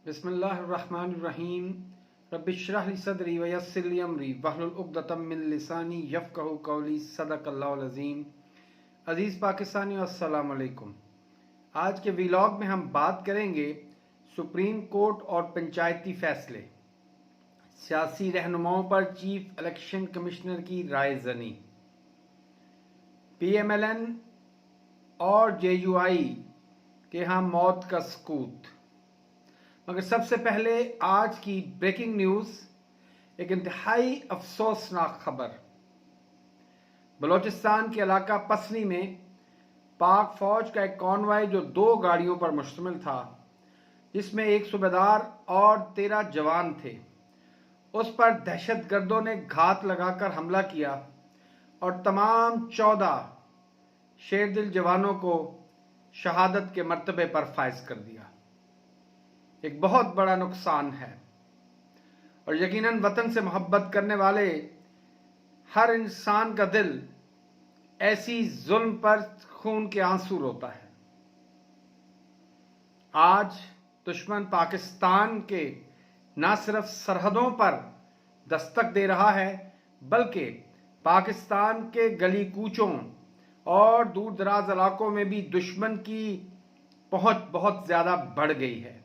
बिस्मिल्लाहिर्रहमानिर्रहीम। रब्बिश्रह ली सदरी व यस्सिर ली अमरी वहलुल उक़दतम मिन लिसानी यफ़क़हू क़ौली। सदक़ल्लाहुल अज़ीम। अज़ीज़ पाकिस्तानियों, अस्सलामु अलैकुम। आज के व्लॉग में हम बात करेंगे सुप्रीम कोर्ट और पंचायती फैसले, सियासी रहनुमाओं पर चीफ इलेक्शन कमिश्नर की राय ज़नी, PMLN और JUI के यहाँ मौत का सकूत। मगर सबसे पहले आज की ब्रेकिंग न्यूज़, एक इंतहाई अफसोसनाक खबर। बलूचिस्तान के इलाका पसनी में पाक फौज का एक कॉन्वॉय जो 2 गाड़ियों पर मुश्तमिल था, जिसमें एक सूबेदार और 13 जवान थे, उस पर दहशतगर्दों ने घात लगाकर हमला किया और तमाम 14 शेरदिल जवानों को शहादत के मर्तबे पर फाइज कर दिया। एक बहुत बड़ा नुकसान है और यकीनन वतन से मोहब्बत करने वाले हर इंसान का दिल ऐसी जुल्म पर खून के आंसू रोता है। आज दुश्मन पाकिस्तान के न सिर्फ सरहदों पर दस्तक दे रहा है, बल्कि पाकिस्तान के गली कूचों और दूर दराज इलाकों में भी दुश्मन की पहुंच बहुत ज़्यादा बढ़ गई है,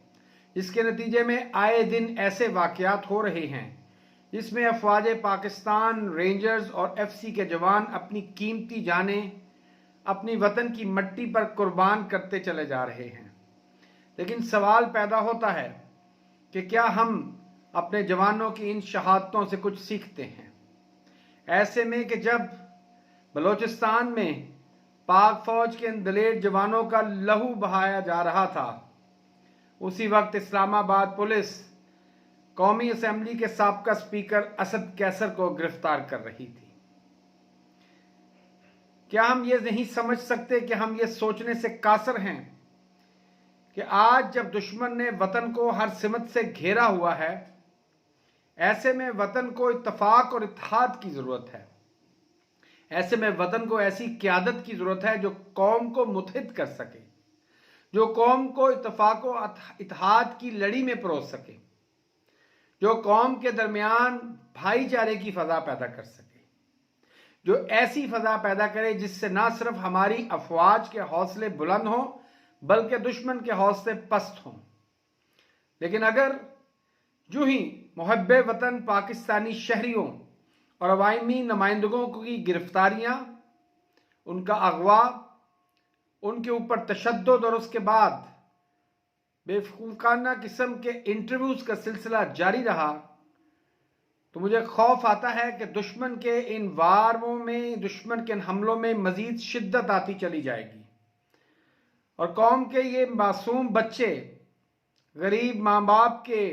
जिसके नतीजे में आए दिन ऐसे वाक़यात हो रहे हैं जिसमें अफवाज पाकिस्तान, रेंजर्स और FC के जवान अपनी कीमती जानें अपनी वतन की मिट्टी पर कुर्बान करते चले जा रहे हैं। लेकिन सवाल पैदा होता है कि क्या हम अपने जवानों की इन शहादतों से कुछ सीखते हैं? ऐसे में कि जब बलूचिस्तान में पाक फौज के इन दलेर जवानों का लहू बहाया जा रहा था, उसी वक्त इस्लामाबाद पुलिस कौमी असेंबली के साबका स्पीकर असद कैसर को गिरफ्तार कर रही थी। क्या हम ये नहीं समझ सकते कि हम ये सोचने से कासर हैं कि आज जब दुश्मन ने वतन को हर सिमत से घेरा हुआ है, ऐसे में वतन को इत्तफाक और इत्तेहाद की जरूरत है। ऐसे में वतन को ऐसी क़यादत की जरूरत है जो कौम को मुत्तहिद कर सके, जो कौम को इत्तफाक और इत्तेहाद की लड़ी में परोस सके, जो कौम के दरमियान भाईचारे की फ़ज़ा पैदा कर सके, जो ऐसी फ़ज़ा पैदा करे जिससे ना सिर्फ हमारी अफवाज के हौसले बुलंद हों, बल्कि दुश्मन के हौसले पस्त हों। लेकिन अगर जो ही मुहब्बे वतन पाकिस्तानी शहरियों और अवामी नुमाइंदों की गिरफ्तारियाँ, उनका अगवा, उनके ऊपर तशद्दुद और उसके बाद बेवकूफ़ाना किस्म के इंटरव्यूज़ का सिलसिला जारी रहा, तो मुझे खौफ आता है कि दुश्मन के इन वारों में, दुश्मन के इन हमलों में मज़ीद शिद्दत आती चली जाएगी और कौम के ये मासूम बच्चे, गरीब माँ बाप के,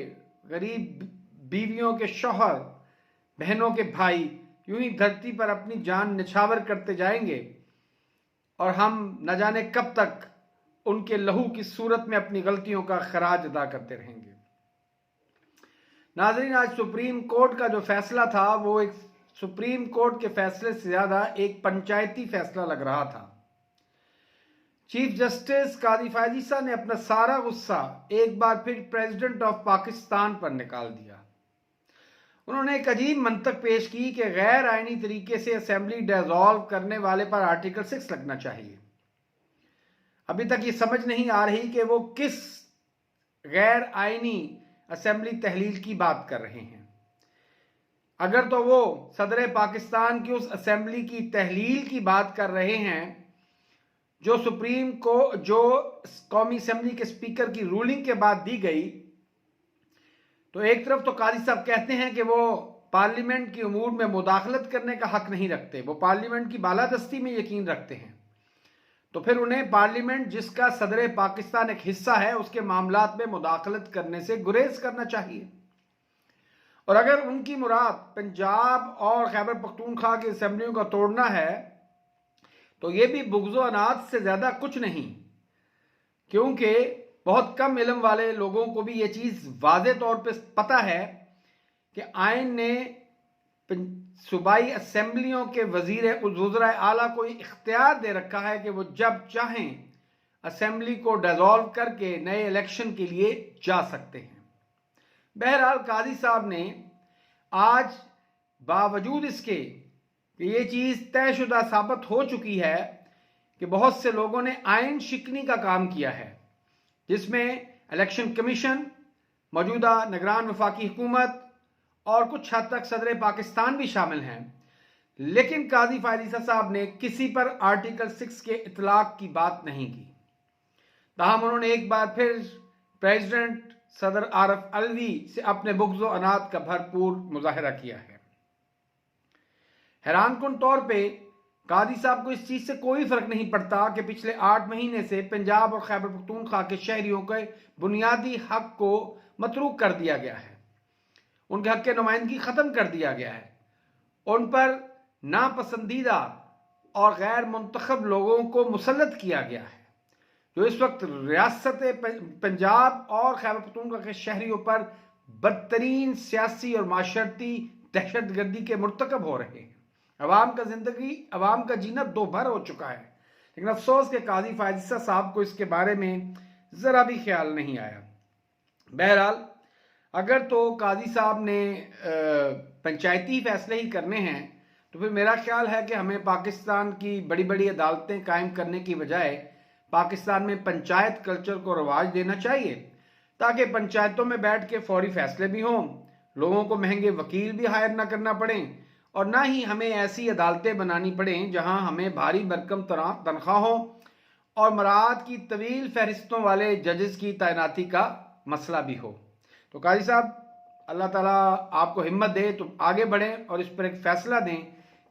गरीब बीवियों के शौहर, बहनों के भाई यूं ही धरती पर अपनी जान निछावर करते जाएंगे और हम न जाने कब तक उनके लहू की सूरत में अपनी गलतियों का खराज अदा करते रहेंगे। नाज़रीन, आज सुप्रीम कोर्ट का जो फैसला था वो एक सुप्रीम कोर्ट के फैसले से ज़्यादा एक पंचायती फैसला लग रहा था। चीफ जस्टिस कादी फ़ायज़ ईसा ने अपना सारा गुस्सा एक बार फिर प्रेसिडेंट ऑफ पाकिस्तान पर निकाल दिया। उन्होंने एक अजीब मंतक पेश की कि गैर आइनी तरीके से असेंबली डिसॉल्व करने वाले पर आर्टिकल 6 लगना चाहिए। अभी तक ये समझ नहीं आ रही कि वो किस गैर आइनी असेंबली तहलील की बात कर रहे हैं। अगर तो वो सदर पाकिस्तान की उस असेंबली की तहलील की बात कर रहे हैं जो जो कौमी असेंबली के स्पीकर की रूलिंग के बाद दी गई, तो एक तरफ तो काजी साहब कहते हैं कि वो पार्लियामेंट की उमूर में मुदाखलत करने का हक नहीं रखते, वो पार्लियामेंट की बालादस्ती में यकीन रखते हैं, तो फिर उन्हें पार्लियामेंट जिसका सदर पाकिस्तान एक हिस्सा है उसके मामलात में मुदाखलत करने से गुरेज करना चाहिए। और अगर उनकी मुराद पंजाब और खैबर पख्तूनख्वा की असेंबलियों का तोड़ना है, तो ये भी बुग़्ज़ो अनाज से ज़्यादा कुछ नहीं, क्योंकि बहुत कम इल्म वाले लोगों को भी ये चीज़ वाज़े तौर पे पता है कि आइन ने सूबाई असेंबलियों के वज़ीर आला को इख्तियार दे रखा है कि वो जब चाहें असेंबली को डिसॉल्व करके नए इलेक्शन के लिए जा सकते हैं। बहरहाल काजी साहब ने आज बावजूद इसके कि ये चीज़ तयशुदा साबित हो चुकी है कि बहुत से लोगों ने आइन शिकनी का काम किया है, जिसमें इलेक्शन कमीशन, मौजूदा निगरान वफाकी हुकूमत और कुछ हद तक सदर पाकिस्तान भी शामिल हैं, लेकिन काजी फायद ईसा साहब ने किसी पर आर्टिकल 6 के इतलाक की बात नहीं की। ताहम उन्होंने एक बार फिर प्रेसिडेंट सदर आरफ अलवी से अपने बुग़्ज़ व अनात का भरपूर मुजाहरा किया है। हैरानकुन तौर पे काजी साहब को इस चीज़ से कोई फ़र्क नहीं पड़ता कि पिछले 8 महीने से पंजाब और खैबर पख्तूनख्वा के शहरियों के बुनियादी हक को मतरूक कर दिया गया है, उनके हक के नुमाइंदगी ख़त्म कर दिया गया है, उन पर नापसंदीदा और गैर मुंतखब लोगों को मुसल्लत किया गया है, जो इस वक्त रियासत पंजाब और खैबर पख्तूनख्वा के शहरियों पर बदतरीन सियासी और माशरती दहशतगर्दी के मुर्तकब हो रहे हैं। अवाम का जीना दो भर हो चुका है, लेकिन अफसोस के काजी फायद ईसा साहब को इसके बारे में ज़रा भी ख्याल नहीं आया। बहरहाल अगर तो काजी साहब ने पंचायती फैसले ही करने हैं तो फिर मेरा ख्याल है कि हमें पाकिस्तान की बड़ी बड़ी अदालतें कायम करने की बजाय पाकिस्तान में पंचायत कल्चर को रवाज देना चाहिए, ताकि पंचायतों में बैठ के फौरी फैसले भी हों, लोगों को महंगे वकील भी हायर ना करना पड़ें और ना ही हमें ऐसी अदालतें बनानी पड़ें जहां हमें भारी भरकम तनख्वाहों और मराद की तवील फहरिस्तों वाले जजेस की तैनाती का मसला भी हो। तो काजी साहब, अल्लाह ताला आपको हिम्मत दे तो आगे बढ़ें और इस पर एक फ़ैसला दें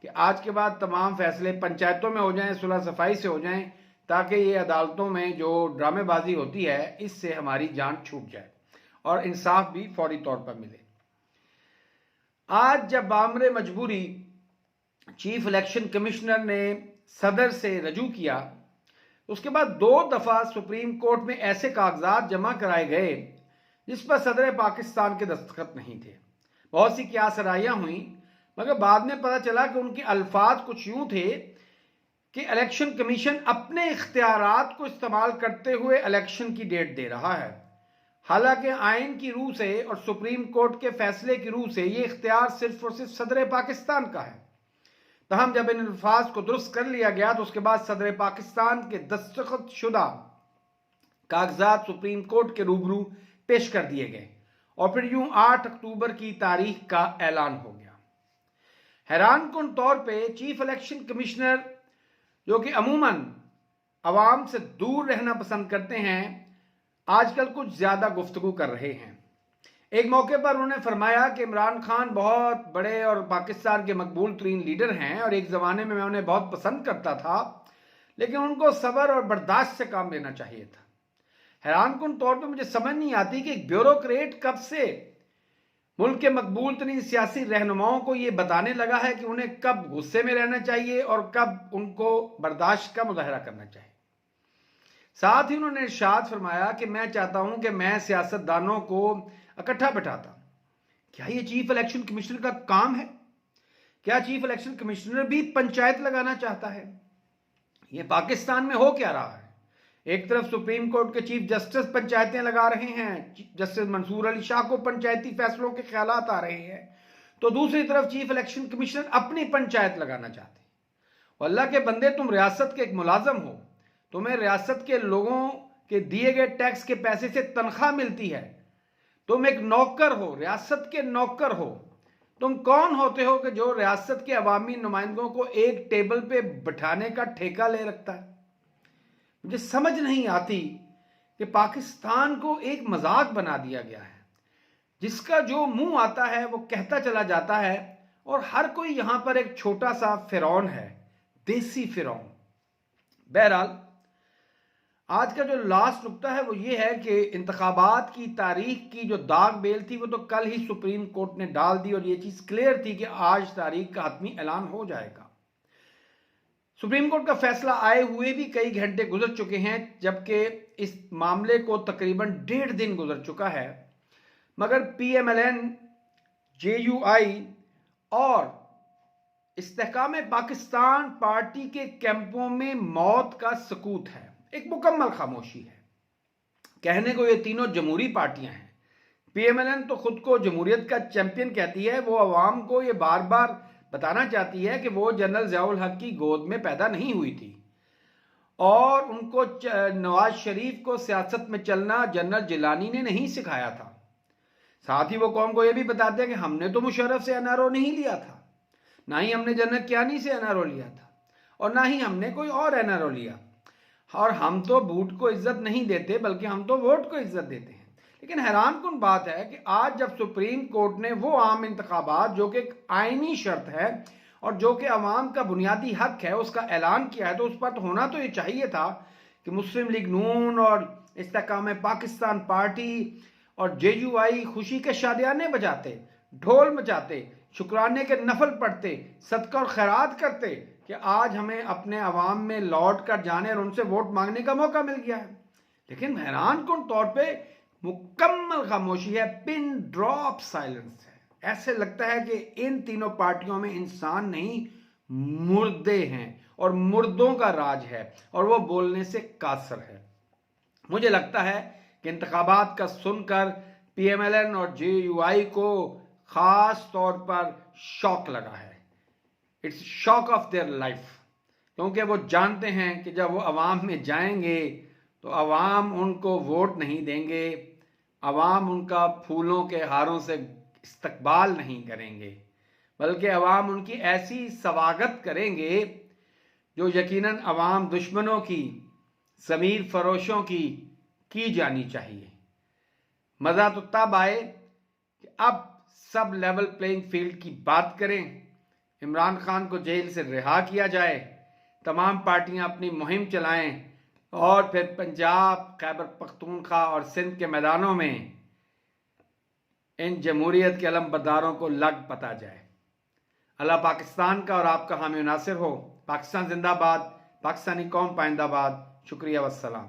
कि आज के बाद तमाम फैसले पंचायतों में हो जाएं, सुलह सफाई से हो जाएं, ताकि ये अदालतों में जो ड्रामेबाजी होती है इससे हमारी जान छूट जाए और इंसाफ भी फौरी तौर पर मिले। आज जब बामरे मजबूरी चीफ इलेक्शन कमिश्नर ने सदर से रजू किया, उसके बाद 2 दफ़ा सुप्रीम कोर्ट में ऐसे कागजात जमा कराए गए जिस पर सदर पाकिस्तान के दस्तखत नहीं थे। बहुत सी क्यासराइयाँ हुई, मगर बाद में पता चला कि उनके अल्फाज कुछ यूँ थे कि इलेक्शन कमीशन अपने इख्तियारात को इस्तेमाल करते हुए इलेक्शन की डेट दे रहा है, हालांकि आइन की रूह से और सुप्रीम कोर्ट के फैसले की रूह से ये इख्तियार सिर्फ और सिर्फ सदर पाकिस्तान का है। तहम जब इन अल्फाज को दुरुस्त कर लिया गया तो उसके बाद सदर पाकिस्तान के दस्तखत शुदा कागजात सुप्रीम कोर्ट के रूबरू पेश कर दिए गए और फिर यूं 8 अक्टूबर की तारीख का ऐलान हो गया। हैरानकुन तौर पे चीफ इलेक्शन कमिश्नर, जो कि अमूमन अवाम से दूर रहना पसंद करते हैं, आजकल कुछ ज्यादा गुफ्तगू कर रहे हैं। एक मौके पर उन्होंने फरमाया कि इमरान खान बहुत बड़े और पाकिस्तान के मकबूल तरीन लीडर हैं और एक ज़माने में मैं उन्हें बहुत पसंद करता था, लेकिन उनको सब्र और बर्दाश्त से काम लेना चाहिए था। हैरानकुन तौर पर मुझे समझ नहीं आती कि एक ब्यूरोक्रेट कब से मुल्क के मकबूल तरीन सियासी रहनुमाओं को ये बताने लगा है कि उन्हें कब गुस्से में रहना चाहिए और कब उनको बर्दाश्त का मुजाहरा करना चाहिए। साथ ही उन्होंने इरशाद फरमाया कि मैं चाहता हूं कि मैं सियासतदानों को इकट्ठा बैठाता। क्या ये चीफ इलेक्शन कमिश्नर का काम है? क्या चीफ इलेक्शन कमिश्नर भी पंचायत लगाना चाहता है? ये पाकिस्तान में हो क्या रहा है? एक तरफ सुप्रीम कोर्ट के चीफ जस्टिस पंचायतें लगा रहे हैं, जस्टिस मंसूर अली शाह को पंचायती फैसलों के ख्यालात आ रहे हैं, तो दूसरी तरफ चीफ इलेक्शन कमिश्नर अपनी पंचायत लगाना चाहते हैं। अल्लाह के बंदे, तुम रियासत के एक मुलाजम हो, तुम्हें रियासत के लोगों के दिए गए टैक्स के पैसे से तनख्वाह मिलती है, तुम एक नौकर हो, रियासत के नौकर हो। तुम कौन होते हो कि जो रियासत के अवामी नुमाइंदों को एक टेबल पे बिठाने का ठेका ले रखता है? मुझे समझ नहीं आती कि पाकिस्तान को एक मजाक बना दिया गया है, जिसका जो मुंह आता है वो कहता चला जाता है और हर कोई यहां पर एक छोटा सा फिरौन है, देसी फिरौन। बहरहाल आज का जो लास्ट नुकता है वो ये है कि इंतखाबात की तारीख की जो दाग बेल थी वो तो कल ही सुप्रीम कोर्ट ने डाल दी और ये चीज़ क्लियर थी कि आज तारीख का हतमी ऐलान हो जाएगा। सुप्रीम कोर्ट का फैसला आए हुए भी कई घंटे गुजर चुके हैं, जबकि इस मामले को तकरीबन 1.5 दिन गुजर चुका है, मगर PMLN, JUI और इस्तेहकाम पाकिस्तान पार्टी के कैंपों में मौत का सकूत है। एक मुकम्मल खामोशी है। कहने को ये तीनों जमहूरी पार्टियां हैं। पीएमएलएन तो खुद को जमहूरियत का चैंपियन कहती है। वो अवाम को ये बार बार बताना चाहती है कि वो जनरल ज़ियाउल हक की गोद में पैदा नहीं हुई थी और उनको नवाज शरीफ को सियासत में चलना जनरल जिलानी ने नहीं सिखाया था। साथ ही वो कौम को ये भी बताते हैं कि हमने तो मुशर्रफ से एनआरओ नहीं लिया था, ना ही हमने जनरल कियानी से एनआरओ लिया था और ना ही हमने कोई और एनआरओ लिया, और हम तो बूट को इज्जत नहीं देते बल्कि हम तो वोट को इज्जत देते हैं। लेकिन हैरान कुन बात है कि आज जब सुप्रीम कोर्ट ने वो आम इंतखाबात जो कि एक आईनी शर्त है और जो कि अवाम का बुनियादी हक है उसका ऐलान किया है, तो उस पर तो होना तो ये चाहिए था कि मुस्लिम लीग नून और इस्तेकाम पाकिस्तान पार्टी और जेयूआई खुशी के शादियाने बजाते, ढोल मचाते, शुक्राने के नफल पढ़ते, सदका और खैरात करते कि आज हमें अपने अवाम में लौट कर जाने और उनसे वोट मांगने का मौका मिल गया है। लेकिन हैरान कुन तौर पे मुकम्मल खामोशी है, पिन ड्रॉप साइलेंस है। ऐसे लगता है कि इन तीनों पार्टियों में इंसान नहीं मुर्दे हैं और मुर्दों का राज है और वो बोलने से कासर है। मुझे लगता है कि इंतखाबात का सुनकर पीएमएलएन और जेयूआई को खास तौर पर शौक लगा है। It's shock of their life, क्योंकि वो जानते हैं कि जब वो अवाम में जाएंगे तो अवाम उनको वोट नहीं देंगे, अवाम उनका फूलों के हारों से इस्तकबाल नहीं करेंगे, बल्कि अवाम उनकी ऐसी स्वागत करेंगे जो यकीनन अवाम दुश्मनों की, ज़मीर फरोशों की जानी चाहिए। मज़ा तो तब आए कि अब सब लेवल प्लेइंग फील्ड की बात करें, इमरान खान को जेल से रिहा किया जाए, तमाम पार्टियां अपनी मुहिम चलाएं और फिर पंजाब, खैबर पख्तूनख्वा और सिंध के मैदानों में इन जमहूरियत के अलमबरदारों को लग पता जाए। अल्लाह पाकिस्तान का और आपका हामी नासिर हो। पाकिस्तान जिंदाबाद, पाकिस्तानी कौम पाइंदाबाद। शुक्रिया वस्सलाम।